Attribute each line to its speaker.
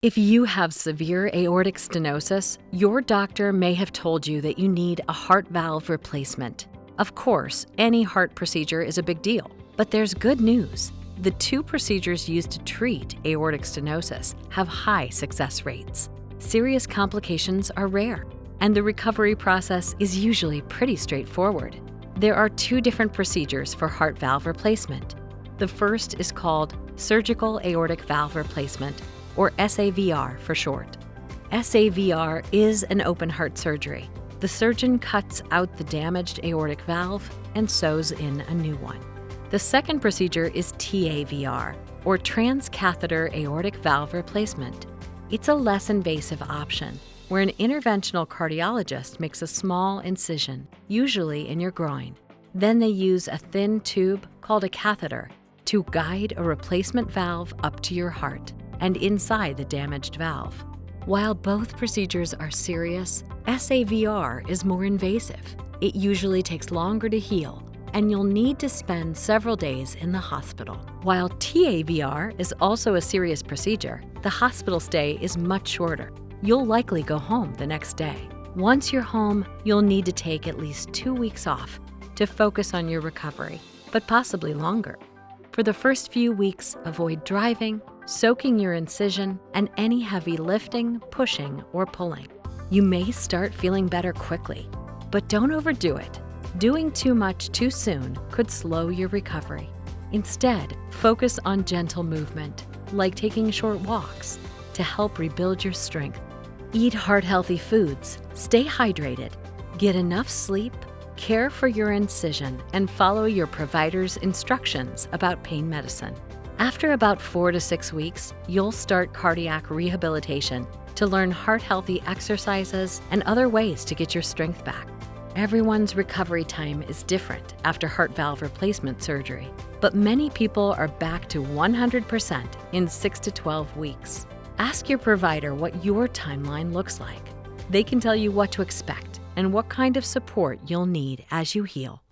Speaker 1: If you have severe aortic stenosis, your doctor may have told you that you need a heart valve replacement. Of course, any heart procedure is a big deal, but there's good news. The two procedures used to treat aortic stenosis have high success rates. Serious complications are rare, and the recovery process is usually pretty straightforward. There are two different procedures for heart valve replacement. The first is called surgical aortic valve replacement, or SAVR for short. SAVR is an open heart surgery. The surgeon cuts out the damaged aortic valve and sews in a new one. The second procedure is TAVR, or transcatheter aortic valve replacement. It's a less invasive option, where an interventional cardiologist makes a small incision, usually in your groin. Then they use a thin tube called a catheter to guide a replacement valve up to your heart and inside the damaged valve. While both procedures are serious, SAVR is more invasive. It usually takes longer to heal, and you'll need to spend several days in the hospital. While TAVR is also a serious procedure, the hospital stay is much shorter. You'll likely go home the next day. Once you're home, you'll need to take at least 2 weeks off to focus on your recovery, but possibly longer. For the first few weeks, avoid driving, soaking your incision, and any heavy lifting, pushing, or pulling. You may start feeling better quickly, but don't overdo it. Doing too much too soon could slow your recovery. Instead, focus on gentle movement, like taking short walks, to help rebuild your strength. Eat heart-healthy foods, stay hydrated, get enough sleep, care for your incision, and follow your provider's instructions about pain medicine. After about 4 to 6 weeks, you'll start cardiac rehabilitation to learn heart-healthy exercises and other ways to get your strength back. Everyone's recovery time is different after heart valve replacement surgery, but many people are back to 100% in 6 to 12 weeks. Ask your provider what your timeline looks like. They can tell you what to expect and what kind of support you'll need as you heal.